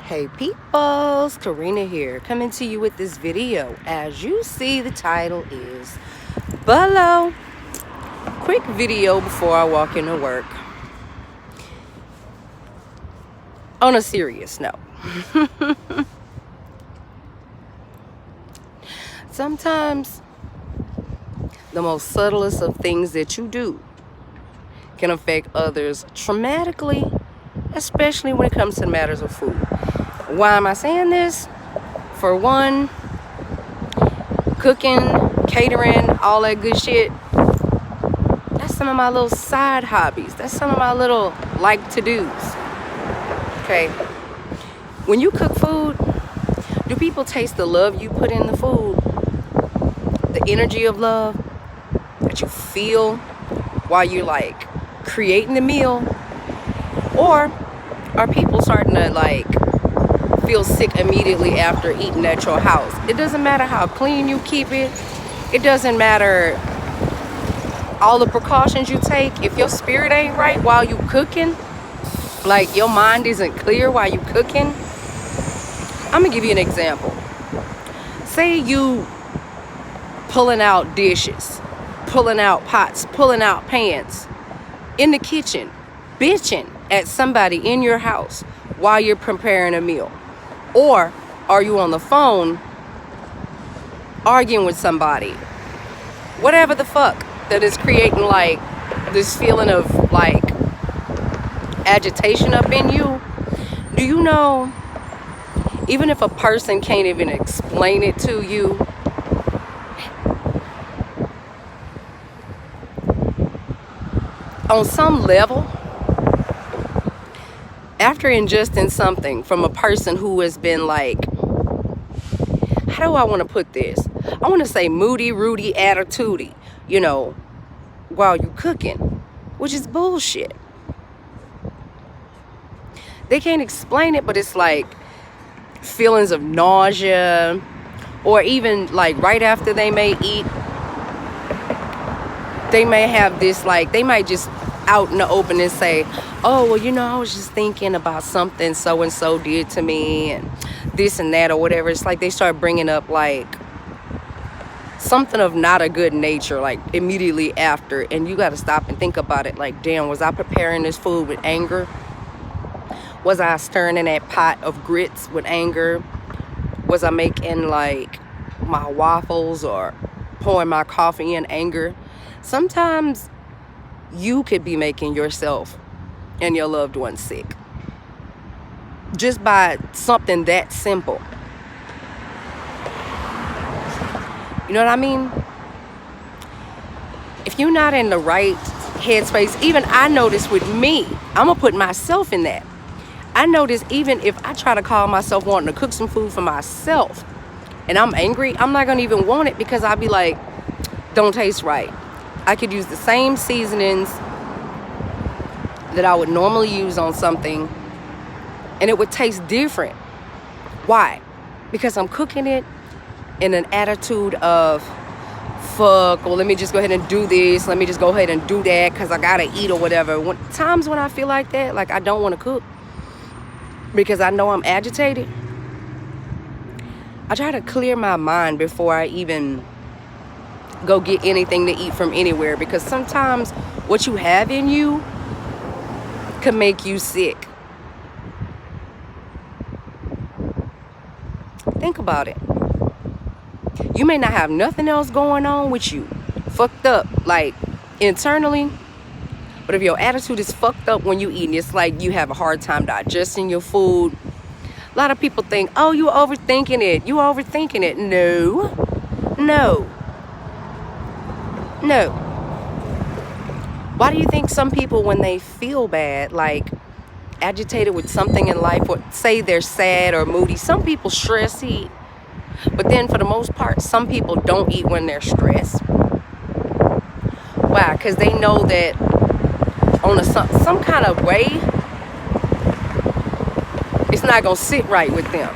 Hey peoples, Karina here, coming to you with this video. As you see, the title is below. Quick video before I walk into work. On a serious note. Sometimes the most subtlest of things that you do can affect others traumatically, especially when it comes to matters of food. Why am I saying this? For one, cooking, catering, all that good shit, that's some of my little side hobbies. That's some of my little like-to-dos. Okay? When you cook food, do people taste the love you put in the food? The energy of love that you feel while you're like creating the meal? Or are people starting to feel sick immediately after eating at your house? It doesn't matter how clean you keep it. It doesn't matter all the precautions you take. If your spirit ain't right while you cooking, like your mind isn't clear while you cooking. I'm gonna give you an example. Say you pulling out dishes, pulling out pots, pulling out pans in the kitchen, bitching at somebody in your house while you're preparing a meal. Or are you on the phone arguing with somebody? Whatever the fuck that is creating this feeling of agitation up in you. Do you know, even if a person can't even explain it to you, on some level, after ingesting something from a person who has been how do I want to put this? I want to say moody, rudy, attitude, while you cooking, which is bullshit. They can't explain it, but it's like feelings of nausea, or even right after they may eat, they may have this they might just out in the open and say, oh, well, I was just thinking about something so and so did to me and this and that or whatever. It's like they start bringing up something of not a good nature immediately after, and you got to stop and think about it. Damn, was I preparing this food with anger? Was I stirring in that pot of grits with anger? Was I making my waffles or pouring my coffee in anger? Sometimes you could be making yourself and your loved one sick just by something that simple. You know what I mean? If you're not in the right headspace, even I notice with me, I'm gonna put myself in that. I notice even if I try to call myself wanting to cook some food for myself and I'm angry, I'm not gonna even want it because I'll be like, don't taste right. I could use the same seasonings that I would normally use on something and it would taste different. Why? Because I'm cooking it in an attitude of, fuck, well, let me just go ahead and do this. Let me just go ahead and do that because I gotta eat or whatever. Times when I feel like that, I don't want to cook because I know I'm agitated, I try to clear my mind before I even go get anything to eat from anywhere, because sometimes what you have in you can make you sick. Think about it. You may not have nothing else going on with you, fucked up internally, but if your attitude is fucked up when you eat, it's you have a hard time digesting your food. A lot of people think, oh, you overthinking it. You overthinking it. No. Why do you think some people, when they feel bad, agitated with something in life, or say they're sad or moody, some people stress eat, but then for the most part, some people don't eat when they're stressed. Why? Because they know that on some kind of way, it's not gonna sit right with them.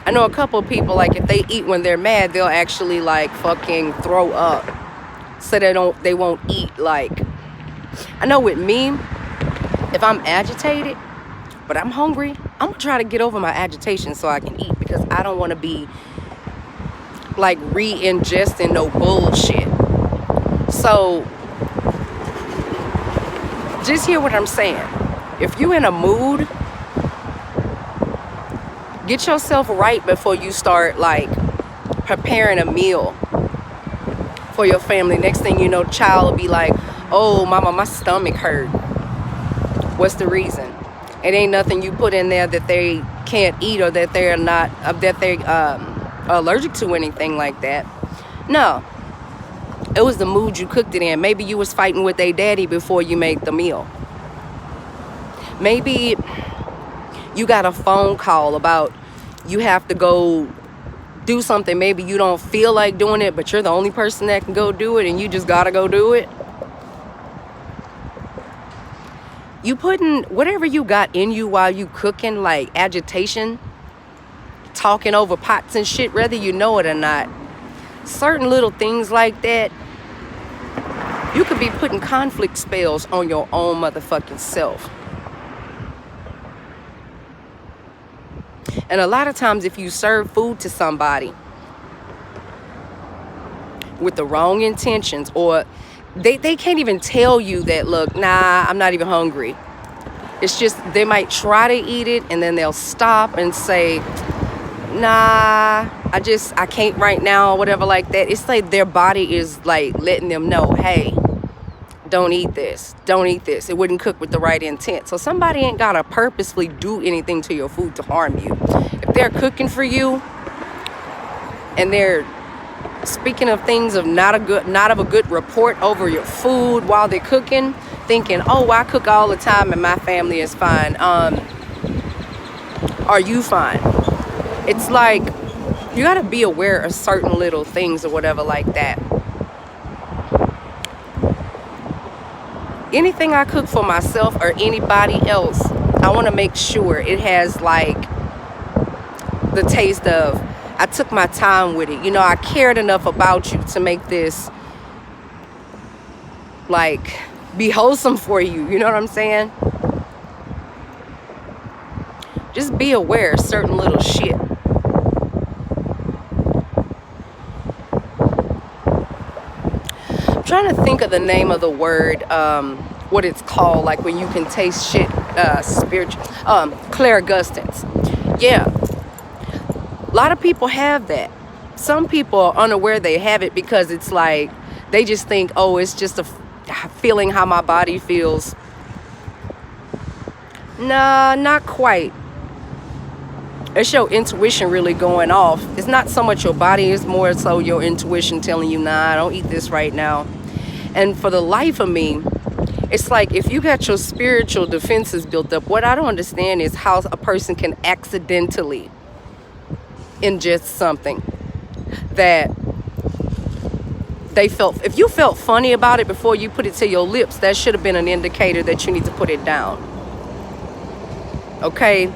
I know a couple of people, if they eat when they're mad, they'll actually fucking throw up, so they won't eat. I know with me, if I'm agitated but I'm hungry, I'm gonna try to get over my agitation so I can eat, because I don't want to be like re-ingesting no bullshit. So just hear what I'm saying. If you in a mood, get yourself right before you start like preparing a meal for your family. Next thing you know, child will be like, oh mama, my stomach hurt. What's the reason? It ain't nothing you put in there that they can't eat, or that they're not that they allergic to, anything like that. No, it was the mood you cooked it in. Maybe you was fighting with a daddy before you made the meal. Maybe you got a phone call about you have to go do something. Maybe you don't feel like doing it, but you're the only person that can go do it, and you just gotta go do it. You putting whatever you got in you while you cooking, like agitation, talking over pots and shit, whether you know it or not. Certain little things like that, you could be putting conflict spells on your own motherfucking self. And a lot of times if you serve food to somebody with the wrong intentions, or they can't even tell you that, look, nah, I'm not even hungry. It's just they might try to eat it, and then they'll stop and say, nah, I can't right now, or whatever like that. It's like their body is like letting them know, hey, don't eat this. Don't eat this. It wouldn't cook with the right intent. So somebody ain't gotta purposely do anything to your food to harm you. If they're cooking for you and they're speaking of things of not of a good report over your food while they're cooking, thinking, oh, I cook all the time and my family is fine. Are you fine? It's like you gotta be aware of certain little things or whatever like that. Anything I cook for myself or anybody else, I want to make sure it has like the taste of, I took my time with it. You know, I cared enough about you to make this like be wholesome for you. You know what I'm saying? Just be aware of certain little shit. I'm trying to think of the name of the word, what it's called, like when you can taste shit, spiritual, clairgustance. Yeah, a lot of people have that. Some people are unaware they have it, because it's like they just think, oh, it's just a feeling how my body feels. Nah, not quite. It's your intuition really going off. It's not so much your body, it's more so your intuition telling you, nah, don't eat this right now. And for the life of me, it's like if you got your spiritual defenses built up, what I don't understand is how a person can accidentally ingest something that they felt. If you felt funny about it before you put it to your lips, that should have been an indicator that you need to put it down. Okay?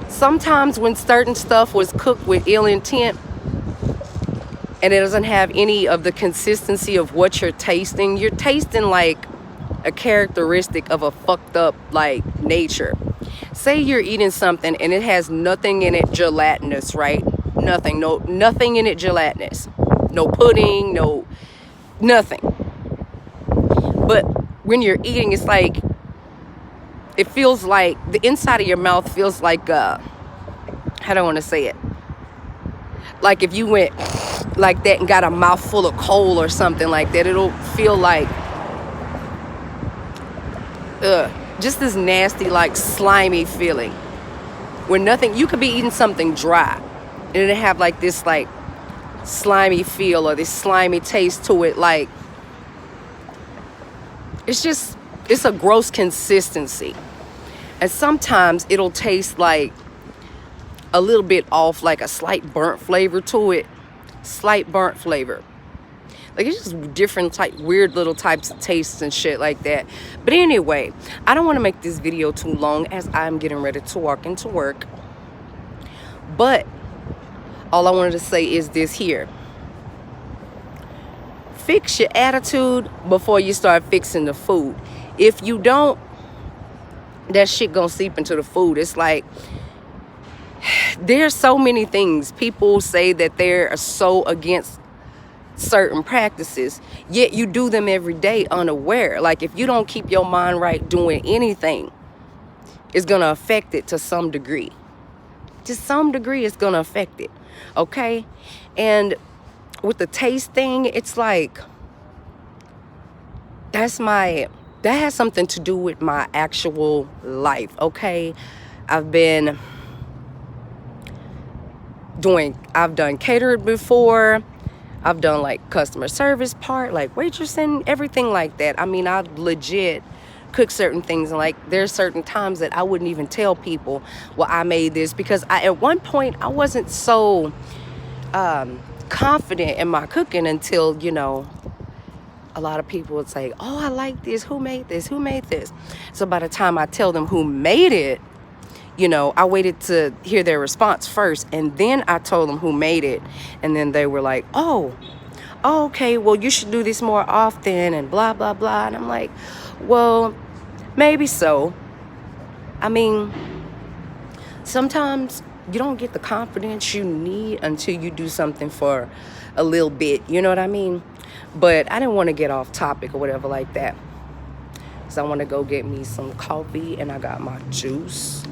Sometimes when certain stuff was cooked with ill intent and it doesn't have any of the consistency of what you're tasting like a characteristic of a fucked up like nature. Say you're eating something and it has nothing in it gelatinous, right? Nothing in it gelatinous. No pudding, no nothing. But when you're eating, it's like, it feels like the inside of your mouth feels like how do I want to say it? Like if you went like that and got a mouthful of coal or something like that, it'll feel like just this nasty, like slimy feeling. Where nothing, you could be eating something dry and it'll have like this like slimy feel or this slimy taste to it. Like it's a gross consistency. And sometimes it'll taste like a little bit off, like a slight burnt flavor to it. Slight burnt flavor. Like it's just different type, weird little types of tastes and shit like that. But anyway, I don't want to make this video too long as I'm getting ready to walk into work. But all I wanted to say is this here. Fix your attitude before you start fixing the food. If you don't, that shit gonna seep into the food. It's like there's so many things. People say that they're so against certain practices, yet you do them every day unaware. Like, if you don't keep your mind right doing anything, it's going to affect it to some degree. To some degree, it's going to affect it. Okay? And with the taste thing, it's like, that has something to do with my actual life. Okay? I've done catered before. I've done like customer service part, like waitressing, everything like that. I mean, I legit cook certain things, and like there's certain times that I wouldn't even tell people, well, I made this, because at one point I wasn't so confident in my cooking until, a lot of people would say, oh, I like this, who made this, so by the time I tell them who made it, I waited to hear their response first, and then I told them who made it, and then they were like, oh, okay, well, you should do this more often, and blah, blah, blah. And I'm like, well, maybe so. I mean, sometimes you don't get the confidence you need until you do something for a little bit, you know what I mean? But I didn't want to get off topic or whatever like that, so I want to go get me some coffee, and I got my juice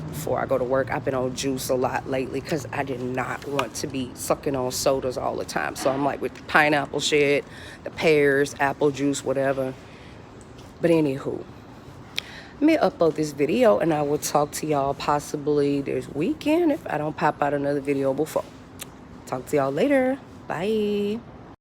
before I go to work. I've been on juice a lot lately because I did not want to be sucking on sodas all the time. So I'm like with the pineapple shit, the pears, apple juice, whatever. But anywho, let me upload this video, and I will talk to y'all possibly this weekend if I don't pop out another video before. Talk to y'all later. Bye.